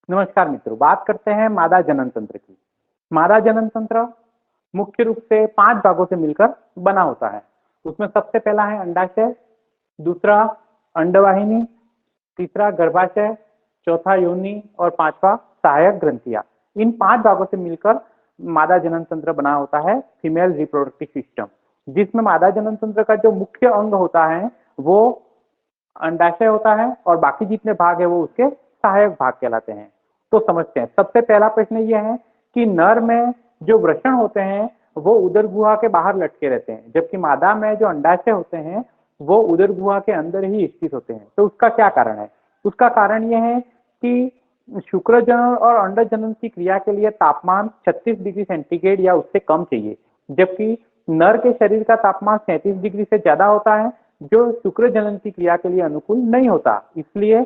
नमस्कार मित्रों, बात करते हैं मादा जनन तंत्र की। मादा जनन तंत्र मुख्य रूप से 5 भागों से मिलकर बना होता है। उसमें सबसे पहला है अंडाशय, दूसरा अंडवाहिनी, तीसरा गर्भाशय, चौथा योनि और पांचवा सहायक ग्रंथियां। इन 5 भागों से मिलकर मादा जनन तंत्र बना होता है, फीमेल रिप्रोडक्टिव सिस्टम। जिसमें मादा जनन तंत्र का जो मुख्य अंग होता है वो अंडाशय होता है और बाकी जितने भाग है वो उसके सहायक भाग कहलाते हैं। तो समझते हैं। सबसे पहला प्रश्न ये है कि नर में जो वृषण होते हैं वो उदर गुहा के बाहर लटके रहते हैं, जबकि मादा में जो अंडाशय होते हैं वो उदर गुहा के अंदर ही स्थित होते हैं। तो उसका क्या कारण है? उसका कारण यह है कि शुक्र जनन और अंड जनन की क्रिया के लिए तापमान 36 डिग्री सेंटीग्रेड या उससे कम चाहिए, जबकि नर के शरीर का तापमान 37 डिग्री से ज्यादा होता है, जो शुक्र जनन की क्रिया के लिए अनुकूल नहीं होता। इसलिए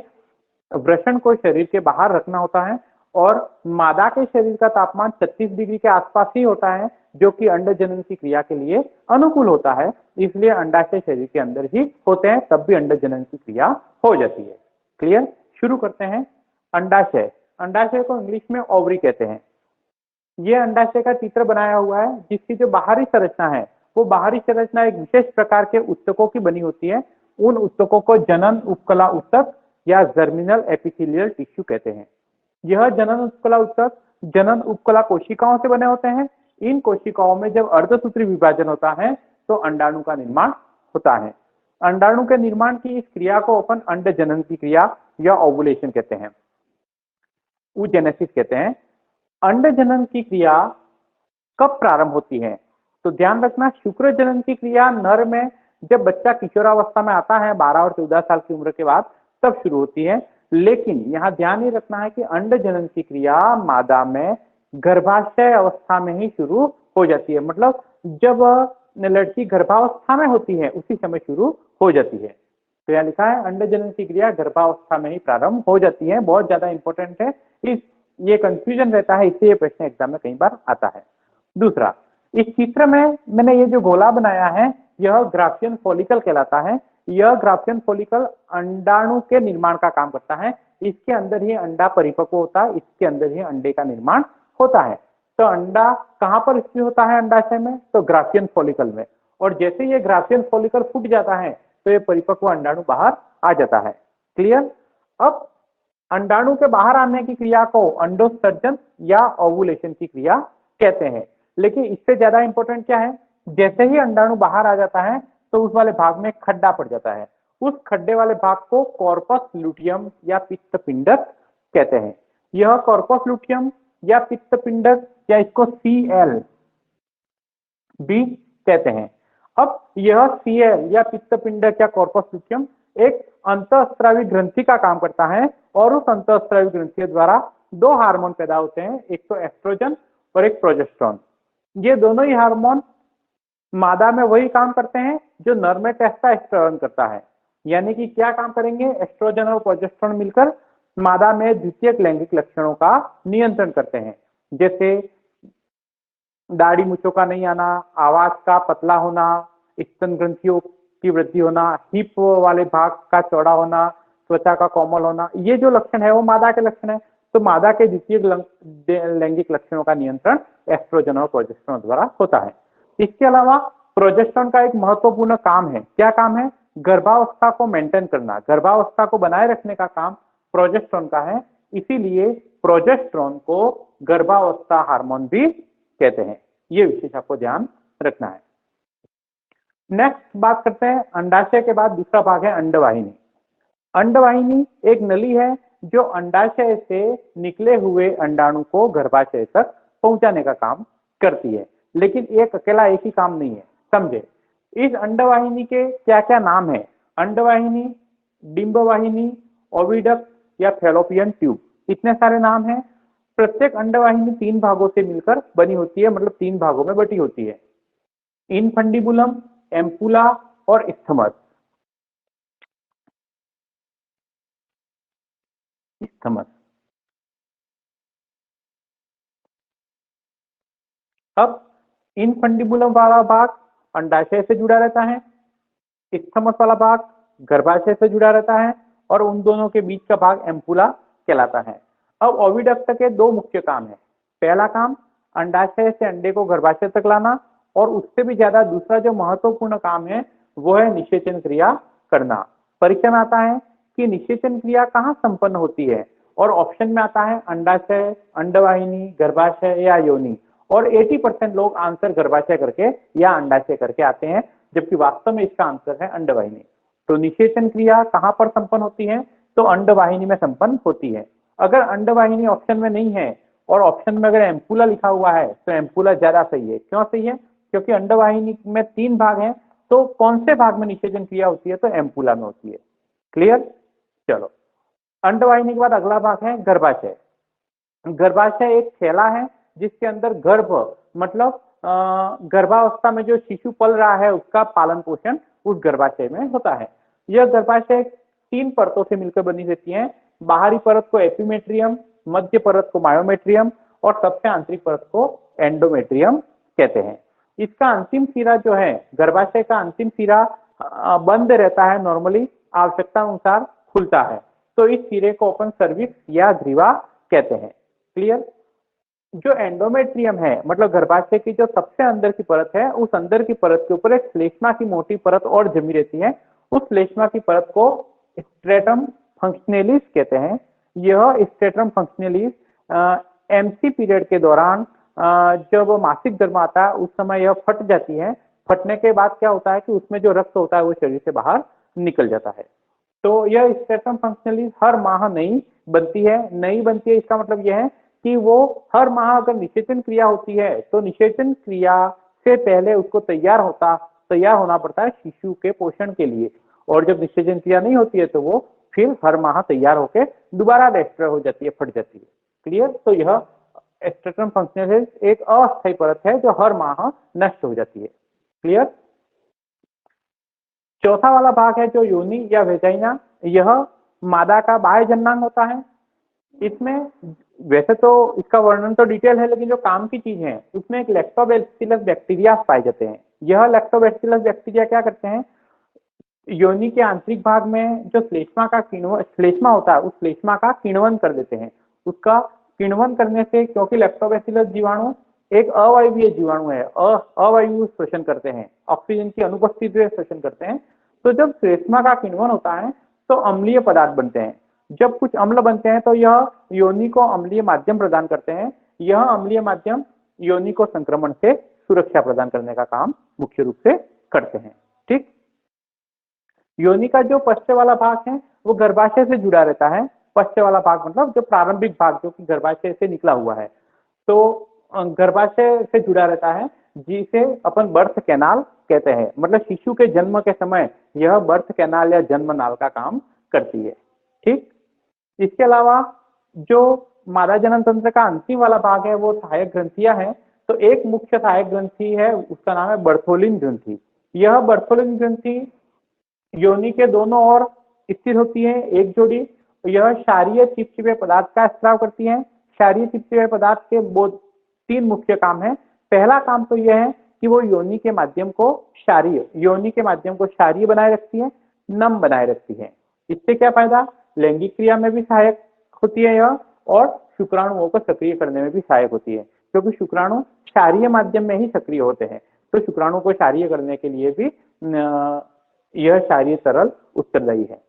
वृषण को शरीर के बाहर रखना होता है और मादा के शरीर का तापमान 36 डिग्री के आसपास ही होता है, जो कि अंड जनन की क्रिया के लिए अनुकूल होता है। इसलिए अंडाशय शरीर के अंदर ही होते हैं, तब भी अंड जनन की क्रिया हो जाती है। क्लियर? शुरू करते हैं। अंडाशय, अंडाशय को इंग्लिश में ओवरी कहते हैं। ये अंडाशय का चित्र बनाया हुआ है, जिसकी जो बाहरी संरचना है वो बाहरी संरचना एक विशेष प्रकार के ऊतकों की बनी होती है। उन ऊतकों को जनन उपकला ऊतक या जर्मिनल एपिथेलियल टिश्यू कहते हैं। यह जनन उपकला ऊतक जनन उपकला कोशिकाओं से बने होते हैं। इन कोशिकाओं में जब अर्धसूत्री विभाजन होता है तो अंडाणु का निर्माण होता है। अंडाणु के निर्माण की इस क्रिया को अपन अंड जनन की क्रिया या ओवुलेशन कहते हैं, oogenesis कहते हैं। अंड जनन की क्रिया कब प्रारंभ होती है? तो ध्यान रखना, शुक्र जनन की क्रिया नर में जब बच्चा किशोरावस्था में आता है 12 और 14 साल की उम्र के बाद, तब शुरू होती है। लेकिन यहाँ ध्यान ही रखना है कि अंड जनन की क्रिया मादा में गर्भाशय अवस्था में ही शुरू हो जाती है। मतलब जब लड़की गर्भावस्था में होती है उसी समय शुरू हो जाती है। तो यहाँ लिखा है अंड जनन की क्रिया गर्भावस्था में ही प्रारंभ हो जाती है। बहुत ज्यादा इंपॉर्टेंट है, ये कंफ्यूजन रहता है, इसलिए प्रश्न एग्जाम में कई बार आता है। दूसरा, इस चित्र में मैंने ये जो गोला बनाया है यह ग्राफियन फॉलिकल कहलाता है। यह ग्राफियन फॉलिकल अंडाणु के निर्माण का काम करता है। इसके अंदर ही अंडा परिपक्व होता है, इसके अंदर ही अंडे का निर्माण होता है। तो अंडा कहां पर स्थित होता है अंडाशय में? तो ग्राफियन फॉलिकल में। और जैसे ये ग्राफियन फॉलिकल फूट जाता है तो ये परिपक्व अंडाणु बाहर आ जाता है। क्लियर? अब अंडाणु के बाहर आने की क्रिया को अंडोत्सर्जन या ओवुलेशन की क्रिया कहते हैं। लेकिन इससे ज्यादा इंपॉर्टेंट क्या है? जैसे ही अंडाणु बाहर आ जाता है तो उस वाले भाग में खड्डा पड़ जाता है। उस खड्डे वाले भाग को कॉर्पस लुटियम या पित्तपिंडक कहते हैं। यह कॉर्पस लुटियम या पित्तपिंडक या इसको CL भी कहते हैं। अब यह CL या पित्तपिंडक या कॉर्पस लुटियम एक अंतःस्रावी ग्रंथि का काम करता है और उस अंतःस्रावी ग्रंथि द्वारा 2 हार्मोन पैदा होते हैं, एक तो एस्ट्रोजन और एक प्रोजेस्टेरोन। ये दोनों ही हार्मोन मादा में वही काम करते हैं जो नर में टेस्टोस्टेरोन करता है। यानी कि क्या काम करेंगे? एस्ट्रोजन और प्रोजेस्टेरोन मिलकर मादा में द्वितीयक लैंगिक लक्षणों का नियंत्रण करते हैं, जैसे दाढ़ी मूंछों का नहीं आना, आवाज का पतला होना, स्तन ग्रंथियों की वृद्धि होना, हिप वाले भाग का चौड़ा होना, त्वचा का कोमल होना। ये जो लक्षण है वो मादा के लक्षण है। तो मादा के द्वितीय लैंगिक लक्षणों का नियंत्रण एस्ट्रोजन और प्रोजेस्टेरोन द्वारा होता है। इसके अलावा प्रोजेस्टेरोन का एक महत्वपूर्ण काम है। क्या काम है? गर्भावस्था को मेंटेन करना, गर्भावस्था को बनाए रखने का काम प्रोजेस्टेरोन का है। इसीलिए प्रोजेस्टेरोन को गर्भावस्था हार्मोन भी कहते हैं। ये विशेष आपको ध्यान रखना है। नेक्स्ट बात करते हैं, अंडाशय के बाद दूसरा भाग है अंडवाहिनी। अंडवाहिनी एक नली है जो अंडाशय से निकले हुए अंडाणु को गर्भाशय तक पहुंचाने का काम करती है। लेकिन एक अकेला एक ही काम नहीं है, समझे। इस अंडवाहिनी के क्या क्या नाम है? अंडवाहिनी, डिंबवाहिनी, ओविडक्ट या फैलोपियन ट्यूब, इतने सारे नाम हैं। प्रत्येक अंडवाहिनी 3 भागों से मिलकर बनी होती है, मतलब 3 भागों में बटी होती है। इनफंडिबुलम, एम्पुला और स्थमस। स्थमस। अब इनफंडिबुलम वाला भाग अंडाशय से जुड़ा रहता है, स्थमस वाला भाग गर्भाशय से जुड़ा रहता है और उन दोनों के बीच का भाग एम्पुला कहलाता है। अब ओविडक्ट के दो मुख्य काम है। पहला काम अंडाशय से अंडे को गर्भाशय तक लाना, और उससे भी ज्यादा दूसरा जो महत्वपूर्ण काम है वो है निषेचन क्रिया करना। परीक्षा में आता है कि निषेचन क्रिया कहाँ संपन्न होती है, और ऑप्शन में आता है अंडाशय, अंडवाहिनी, गर्भाशय या योनि, और 80% लोग आंसर गर्भाशय करके या अंडाशय करके आते हैं, जबकि वास्तव में इसका आंसर है अंडवाहिनी। तो निषेचन क्रिया कहाँ पर संपन्न होती है, तो अंडवाहिनी में संपन्न होती है। अगर अंडवाहिनी ऑप्शन में नहीं है और ऑप्शन में अगर एम्पुला लिखा हुआ है तो एम्पुला ज्यादा सही है। क्यों सही है? क्योंकि अंडवाहिनी में 3 भाग हैं, तो कौन से भाग में निषेचन क्रिया होती है, तो एम्पुला में होती है। क्लियर? चलो, अंडवाहिनी के बाद अगला भाग है गर्भाशय। गर्भाशय एक थैला है जिसके अंदर गर्भ मतलब गर्भावस्था में जो शिशु पल रहा है उसका पालन पोषण उस गर्भाशय में होता है। यह गर्भाशय 3 परतों से मिलकर बनी रहती है। बाहरी परत को एपिमेट्रियम, मध्य परत को मायोमेट्रियम और सबसे आंतरिक परत को एंडोमेट्रियम कहते हैं। इसका अंतिम सिरा जो है, गर्भाशय का अंतिम सिरा बंद रहता है, नॉर्मली आवश्यकता अनुसार खुलता है, तो इस सिरे को अपन सर्विक्स या ग्रीवा कहते हैं। क्लियर? जो एंडोमेट्रियम है मतलब गर्भाशय की जो सबसे अंदर की परत है, उस अंदर की परत के ऊपर एक श्लेष्मा की मोटी परत और जमी रहती है। उस श्लेष्मा की परत को स्ट्रेटम फंक्शनलिस कहते हैं। यह स्ट्रेटम फंक्शनलिस एमसी पीरियड के दौरान जब मासिक धर्म आता है उस समय यह फट जाती है। फटने के बाद क्या होता है कि उसमें जो रक्त होता है वो शरीर से बाहर निकल जाता है। तो यह स्ट्रेटम फंक्शनलिस हर माह नहीं बनती है। नहीं बनती है इसका मतलब यह है कि वो हर माह अगर निषेचन क्रिया होती है तो निषेचन क्रिया से पहले उसको तैयार होना पड़ता है शिशु के पोषण के लिए, और जब निषेचन क्रिया नहीं होती है तो वो फिर हर माह तैयार होकर दोबारा डिस्ट्रॉय हो जाती है, फट जाती है। क्लियर? तो यह स्ट्रेटम फंक्शनलिस एक अस्थायी परत है जो हर माह नष्ट हो जाती है। क्लियर? चौथा वाला भाग है जो योनि या वेजाइना। यह मादा का बाह्य जननांग होता है। इसमें वैसे तो इसका वर्णन तो डिटेल है, लेकिन जो काम की चीज है उसमें एक लैक्टोबैसिलस बैक्टीरिया पाए जाते हैं। यह लैक्टोबैसिलस बैक्टीरिया क्या करते हैं, योनि के आंतरिक भाग में जो श्लेष्मा होता है उस श्लेष्मा का किण्वन कर देते हैं। उसका किण्वन करने से, क्योंकि लैक्टोबैसिलस जीवाणु एक अवायवीय जीवाणु है, अवायु श्वसन करते हैं, ऑक्सीजन की अनुपस्थिति में श्वसन करते हैं। तो जब श्लेष्मा का किण्वन होता है तो अम्लीय पदार्थ बनते हैं। जब कुछ अम्ल बनते हैं तो यह योनि को अम्लीय माध्यम प्रदान करते हैं। यह अम्लीय माध्यम योनि को संक्रमण से सुरक्षा प्रदान करने का काम मुख्य रूप से करते हैं। ठीक? योनि का जो पश्च वाला भाग है वो गर्भाशय से जुड़ा रहता है। पश्च वाला भाग मतलब जो प्रारंभिक भाग जो कि गर्भाशय से निकला हुआ है, तो गर्भाशय से जुड़ा रहता है, जिसे अपन बर्थ कैनाल कहते हैं। मतलब शिशु के जन्म के समय यह बर्थ कैनाल या जन्म नाल का काम करती है। ठीक? इसके अलावा जो मादा जनन तंत्र का अंतिम वाला भाग है वो सहायक ग्रंथियां हैं। तो एक मुख्य सहायक ग्रंथि है, उसका नाम है बर्थोलिन ग्रंथि। यह बर्थोलिन ग्रंथि योनि के दोनों ओर स्थित होती है, एक जोड़ी। यह क्षारीय चिपचिपे पदार्थ का स्राव करती है। क्षारीय चिपचिपे पदार्थ के वो 3 मुख्य काम है। पहला काम तो यह है कि वो योनि के माध्यम को क्षारीय बनाए रखती है, नम बनाए रखती है। इससे क्या फायदा, लैंगिक क्रिया में भी सहायक होती है यह, और शुक्राणुओं को सक्रिय करने में भी सहायक होती है, क्योंकि शुक्राणु क्षारीय माध्यम में ही सक्रिय होते हैं। तो शुक्राणु को क्षारीय करने के लिए भी यह क्षारीय तरल उत्तरदायी है।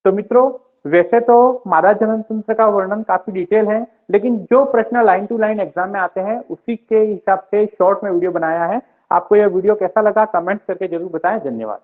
तो मित्रों, वैसे तो मादा जनन तंत्र का वर्णन काफी डिटेल है, लेकिन जो प्रश्न लाइन टू लाइन एग्जाम में आते हैं उसी के हिसाब से शॉर्ट में वीडियो बनाया है। आपको यह वीडियो कैसा लगा कमेंट करके जरूर बताएं। धन्यवाद।